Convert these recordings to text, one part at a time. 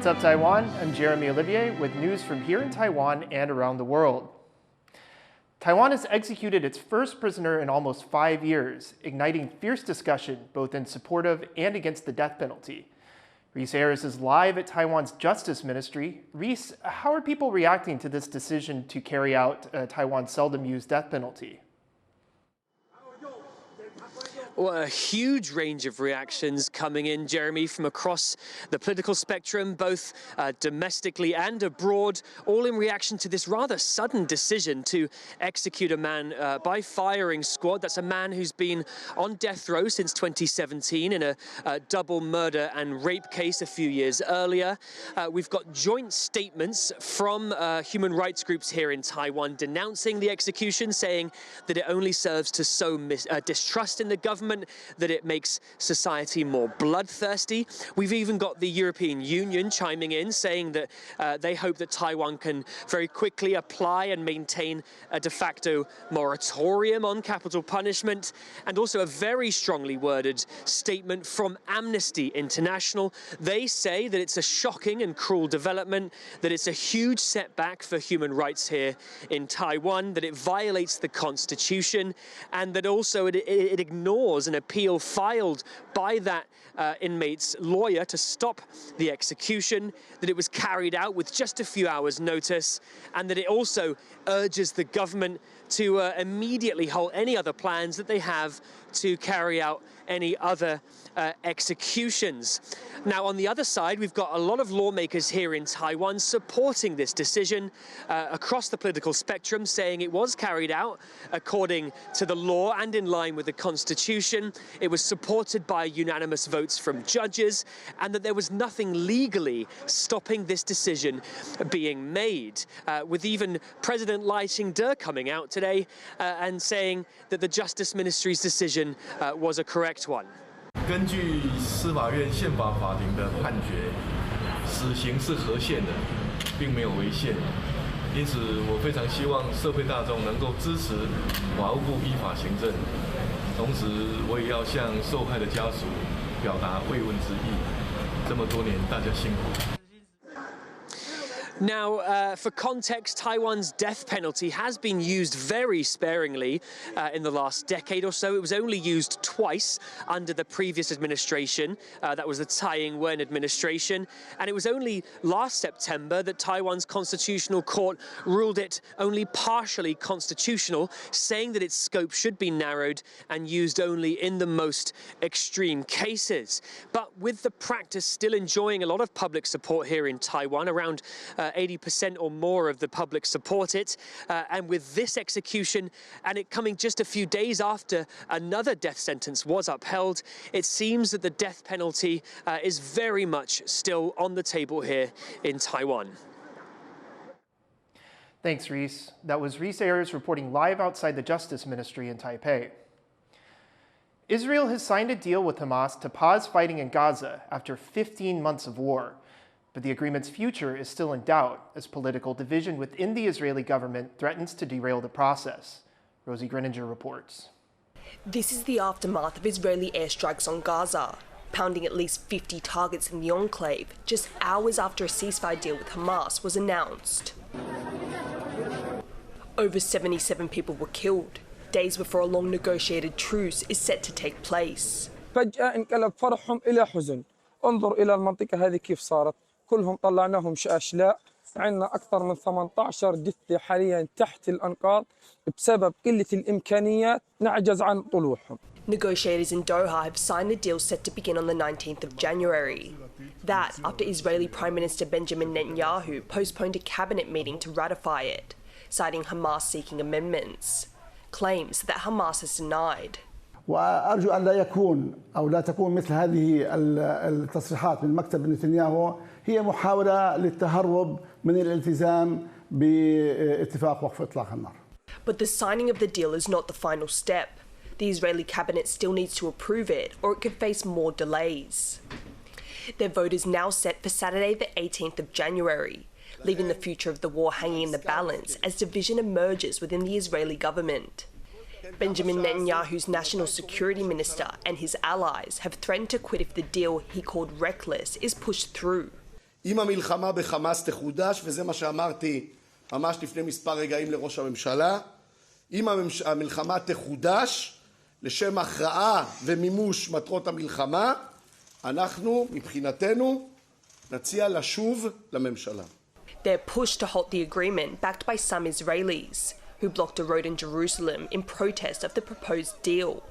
What's up, Taiwan? I'm Jeremy Olivier with news from here in Taiwan and around the world. Taiwan has executed its first prisoner in almost 5 years, igniting fierce discussion both in support of and against the death penalty. Reese Ayers is live at Taiwan's Justice Ministry. Reese, how are people reacting to this decision to carry out Taiwan's seldom-used death penalty? Well, a huge range of reactions coming in, Jeremy, from across the political spectrum, both domestically and abroad, all in reaction to this rather sudden decision to execute a man by firing squad. That's a man who's been on death row since 2017 in a double murder and rape case a few years earlier. We've got joint statements from human rights groups here in Taiwan denouncing the execution, saying that it only serves to sow distrust in the government, that it makes society more bloodthirsty. We've even got the European Union chiming in, saying that they hope that Taiwan can very quickly apply and maintain a de facto moratorium on capital punishment, and also a very strongly worded statement from Amnesty International. They say that it's a shocking and cruel development, that it's a huge setback for human rights here in Taiwan, that it violates the Constitution, and that also it ignores an appeal filed by that inmate's lawyer to stop the execution, that it was carried out with just a few hours' notice, and that it also urges the government to immediately halt any other plans that they have to carry out any other executions. Now, on the other side, we've got a lot of lawmakers here in Taiwan supporting this decision across the political spectrum, saying it was carried out according to the law and in line with the Constitution. It was supported by unanimous votes from judges, and that there was nothing legally stopping this decision being made, with even President Lai Ching-te coming out today and saying that the Justice Ministry's decision was a correct one. 根据司法院宪法法庭的判决，死刑是合宪的，并没有违宪。因此，我非常希望社会大众能够支持法务部依法行政。同时，我也要向受害的家属表达慰问之意。这么多年，大家辛苦。 Now, for context, Taiwan's death penalty has been used very sparingly in the last decade or so. It was only used twice under the previous administration. That was the Tsai Ing-wen administration. And it was only last September that Taiwan's Constitutional Court ruled it only partially constitutional, saying that its scope should be narrowed and used only in the most extreme cases. But with the practice still enjoying a lot of public support here in Taiwan, around 80% or more of the public support it, and with this execution and it coming just a few days after another death sentence was upheld, it seems that the death penalty is very much still on the table here in Taiwan. Thanks, Reese. That was Reese Ayers reporting live outside the Justice Ministry in Taipei. Israel has signed a deal with Hamas to pause fighting in Gaza after 15 months of war. But the agreement's future is still in doubt as political division within the Israeli government threatens to derail the process. Rosie Greninger reports. This is the aftermath of Israeli airstrikes on Gaza, pounding at least 50 targets in the enclave just hours after a ceasefire deal with Hamas was announced. Over 77 people were killed, days before a long negotiated truce is set to take place. فجأة انقلب فرحهم إلى حزن. انظر إلى المنطقة هذه كيف صارت. كلهم طلعناهم أشلاء. عندنا أكثر من 18 جثة حاليا تحت الأنقاض بسبب قلة الإمكانيات نعجز عن طلوعهم. Negotiators in Doha have signed a deal set to begin on the 19th of January. That after Israeli Prime Minister Benjamin Netanyahu postponed a cabinet meeting to ratify it, citing Hamas seeking amendments. Claims that Hamas has denied. وأرجو أن لا يكون أو لا تكون مثل هذه التصريحات من مكتب نتنياهو هي محاولة للتهرب من الالتزام باتفاق وقف إطلاق النار. But the signing of the deal is not the final step. The Israeli cabinet still needs to approve it, or it could face more delays. Their vote is now set for Saturday the 18th of January, leaving the future of the war hanging in the balance as division emerges within the Israeli government. Benjamin Netanyahu's national security minister and his allies have threatened to quit if the deal he called reckless is pushed through. אם המלחמה בחמאס תחודש, וזה מה שאמרתי ממש לפני מספר רגעים לראש הממשלה, אם המלחמה תחודש לשם הכרעה ומימוש מטרות המלחמה, אנחנו מבחינתנו נציע לשוב לממשלה. Their push to halt the agreement, backed by some Israelis, who blocked a road in Jerusalem in protest of the proposed deal.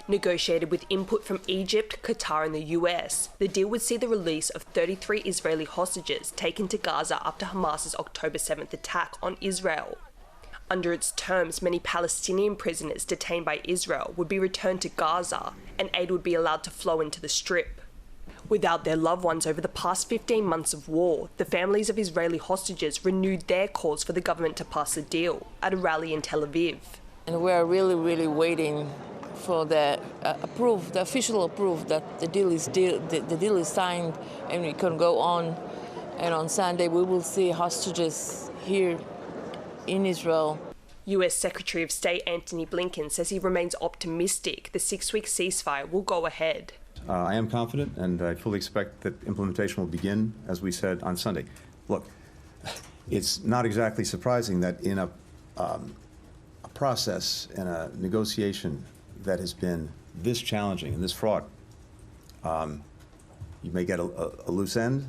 Negotiated with input from Egypt, Qatar and the US, the deal would see the release of 33 Israeli hostages taken to Gaza after Hamas's October 7th attack on Israel. Under its terms, many Palestinian prisoners detained by Israel would be returned to Gaza, and aid would be allowed to flow into the Strip. Without their loved ones over the past 15 months of war, the families of Israeli hostages renewed their calls for the government to pass a deal at a rally in Tel Aviv. And we are really waiting for the the official approve that the deal is signed and we can go on. And on Sunday we will see hostages here in Israel. US Secretary of State Antony Blinken says he remains optimistic the 6-week ceasefire will go ahead. I am confident, and I fully expect that implementation will begin, as we said, on Sunday. Look, it's not exactly surprising that in a process and a negotiation that has been this challenging and this fraught, you may get a loose end.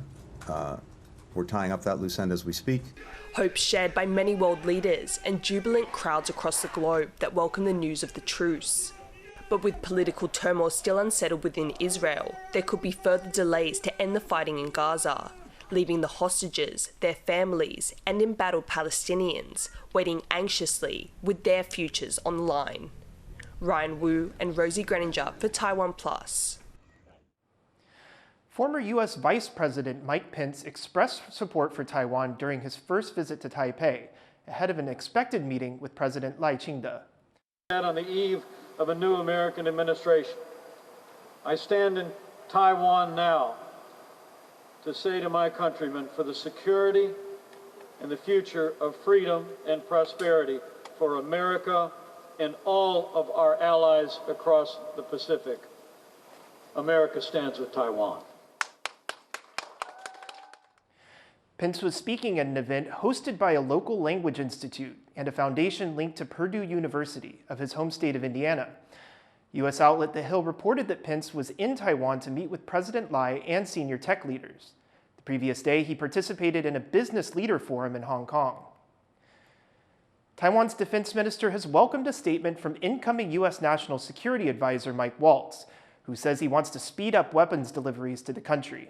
We're tying up that loose end as we speak. Hope shared by many world leaders and jubilant crowds across the globe that welcome the news of the truce. But with political turmoil still unsettled within Israel, there could be further delays to end the fighting in Gaza, leaving the hostages, their families, and embattled Palestinians waiting anxiously with their futures on the line. Ryan Wu and Rosie Greninger for TaiwanPlus. Former U.S. Vice President Mike Pence expressed support for Taiwan during his first visit to Taipei, ahead of an expected meeting with President Lai Ching-te. On the eve of a new American administration, I stand in Taiwan now to say to my countrymen, for the security and the future of freedom and prosperity for America and all of our allies across the Pacific, America stands with Taiwan. Pence was speaking at an event hosted by a local language institute and a foundation linked to Purdue University of his home state of Indiana. U.S. outlet The Hill reported that Pence was in Taiwan to meet with President Lai and senior tech leaders. The previous day, he participated in a business leader forum in Hong Kong. Taiwan's defense minister has welcomed a statement from incoming U.S. National Security Advisor Mike Waltz, who says he wants to speed up weapons deliveries to the country.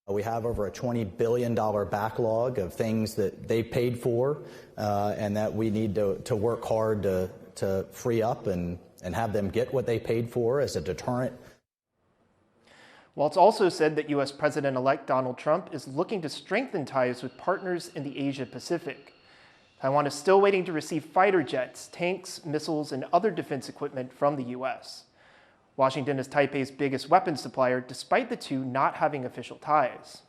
We have over a $20 billion backlog of things that they paid for and that we need to work hard to free up and have them get what they paid for as a deterrent. Waltz also said that U.S. President-elect Donald Trump is looking to strengthen ties with partners in the Asia-Pacific. Taiwan is still waiting to receive fighter jets, tanks, missiles, and other defense equipment from the U.S. Washington is Taipei's biggest weapons supplier, despite the two not having official ties.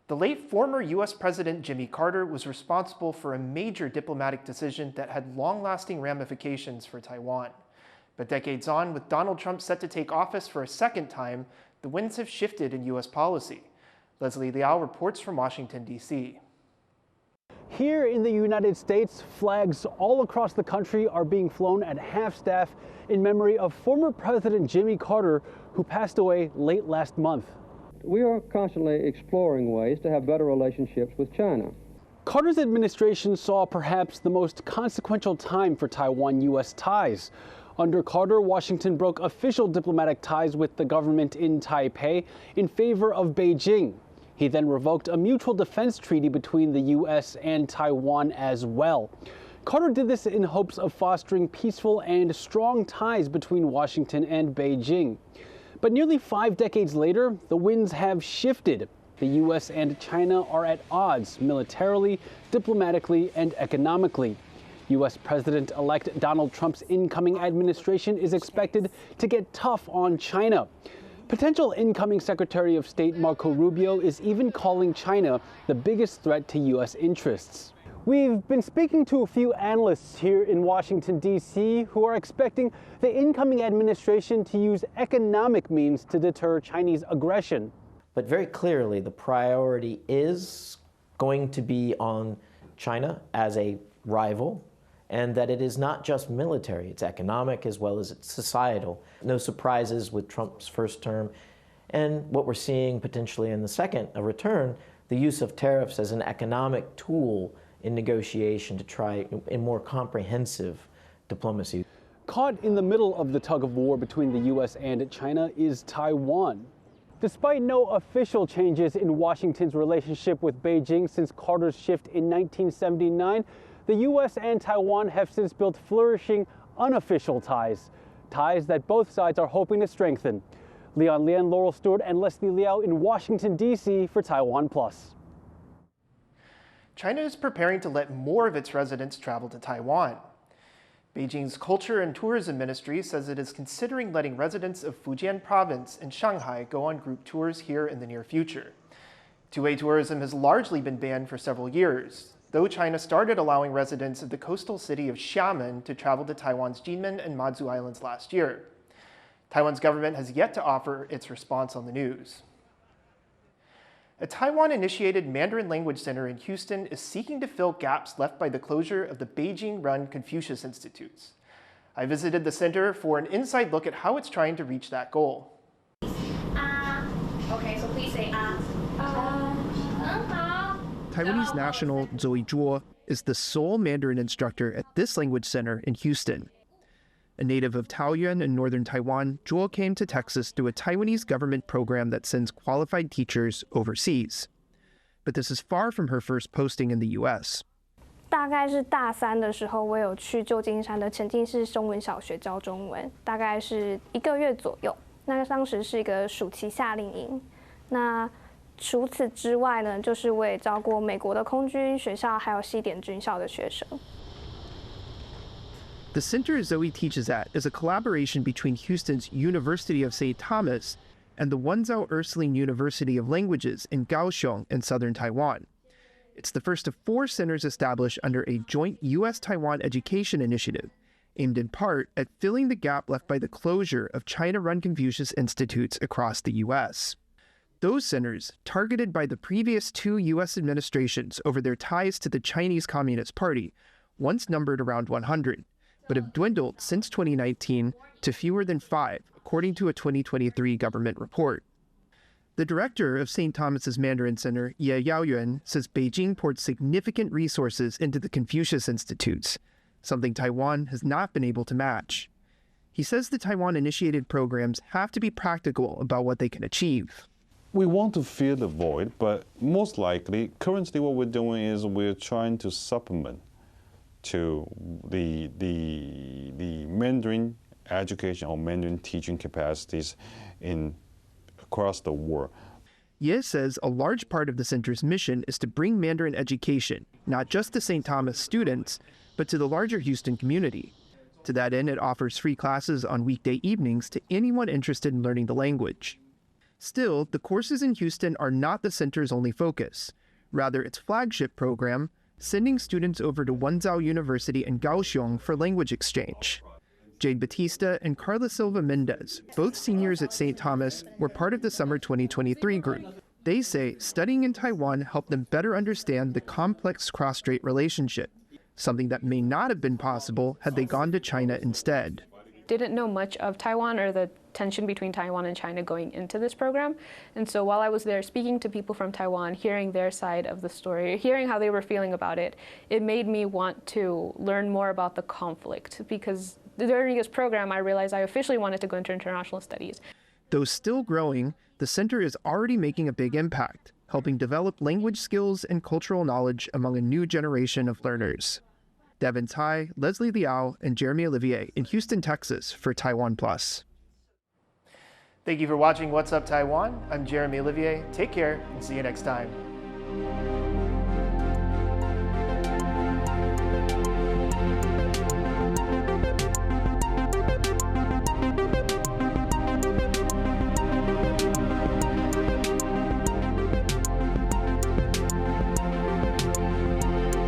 The late former U.S. President Jimmy Carter was responsible for a major diplomatic decision that had long-lasting ramifications for Taiwan. But decades on, with Donald Trump set to take office for a second time, the winds have shifted in U.S. policy. Leslie Liao reports from Washington, D.C. Here in the United States, flags all across the country are being flown at half-staff in memory of former President Jimmy Carter, who passed away late last month. We are constantly exploring ways to have better relationships with China. Carter's administration saw perhaps the most consequential time for Taiwan-U.S. ties. Under Carter, Washington broke official diplomatic ties with the government in Taipei in favor of Beijing. He then revoked a mutual defense treaty between the U.S. and Taiwan as well. Carter did this in hopes of fostering peaceful and strong ties between Washington and Beijing. But nearly 5 decades later, the winds have shifted. The U.S. and China are at odds militarily, diplomatically, and economically. U.S. President-elect Donald Trump's incoming administration is expected to get tough on China. Potential incoming Secretary of State Marco Rubio is even calling China the biggest threat to U.S. interests. We've been speaking to a few analysts here in Washington, D.C., who are expecting the incoming administration to use economic means to deter Chinese aggression. But very clearly, the priority is going to be on China as a rival, and that it is not just military, it's economic as well as it's societal. No surprises with Trump's first term. And what we're seeing potentially in the second, a return, the use of tariffs as an economic tool in negotiation to try a more comprehensive diplomacy. Caught in the middle of the tug of war between the U.S. and China is Taiwan. Despite no official changes in Washington's relationship with Beijing since Carter's shift in 1979, the U.S. and Taiwan have since built flourishing unofficial ties, ties that both sides are hoping to strengthen. Leon Lian, Laurel Stewart, and Leslie Liao in Washington, D.C. for TaiwanPlus. China is preparing to let more of its residents travel to Taiwan. Beijing's Culture and Tourism Ministry says it is considering letting residents of Fujian Province and Shanghai go on group tours here in the near future. Two-way tourism has largely been banned for several years, though China started allowing residents of the coastal city of Xiamen to travel to Taiwan's Jinmen and Matsu Islands last year. Taiwan's government has yet to offer its response on the news. A Taiwan-initiated Mandarin language center in Houston is seeking to fill gaps left by the closure of the Beijing-run Confucius Institutes. I visited the center for an inside look at how it's trying to reach that goal. Okay, so please say Taiwanese national Zoe Zhuo is the sole Mandarin instructor at this language center in Houston. A native of Taoyuan in northern Taiwan, Zhuo came to Texas through a Taiwanese government program that sends qualified teachers overseas. But this is far from her first posting in the U.S. 大概是大三的时候，我有去旧金山的沉浸式中文小学教中文，大概是1个月左右。那当时是一个暑期夏令营。那除此之外呢，就是我也教过美国的空军学校，还有西点军校的学生。 The center Zoe teaches at is a collaboration between Houston's University of St. Thomas and the Wenzhou Ursuline University of Languages in Kaohsiung in southern Taiwan. It's the first of 4 centers established under a joint U.S.-Taiwan education initiative, aimed in part at filling the gap left by the closure of China-run Confucius Institutes across the U.S. Those centers, targeted by the previous 2 U.S. administrations over their ties to the Chinese Communist Party, once numbered around 100. But have dwindled since 2019 to fewer than 5, according to a 2023 government report. The director of St. Thomas's Mandarin Center, Ye Yaoyuan, says Beijing poured significant resources into the Confucius Institutes, something Taiwan has not been able to match. He says the Taiwan-initiated programs have to be practical about what they can achieve. We want to fill the void, but most likely, currently what we're doing is we're trying to supplement to the Mandarin education or Mandarin teaching capacities across the world. Ye says a large part of the center's mission is to bring Mandarin education, not just to St. Thomas students, but to the larger Houston community. To that end, it offers free classes on weekday evenings to anyone interested in learning the language. Still, the courses in Houston are not the center's only focus. Rather, its flagship program, sending students over to Wenzhou University in Kaohsiung for language exchange. Jade Batista and Carla Silva Mendez, both seniors at St. Thomas, were part of the summer 2023 group. They say studying in Taiwan helped them better understand the complex cross-strait relationship, something that may not have been possible had they gone to China instead. Didn't know much of Taiwan or the tension between Taiwan and China going into this program. And so while I was there speaking to people from Taiwan, hearing their side of the story, hearing how they were feeling about it, it made me want to learn more about the conflict, because during this program, I realized I officially wanted to go into international studies. Though still growing, the center is already making a big impact, helping develop language skills and cultural knowledge among a new generation of learners. Devin Tai, Leslie Liao, and Jeremy Olivier in Houston, Texas for TaiwanPlus. Thank you for watching What's Up Taiwan. I'm Jeremy Olivier. Take care and see you next time.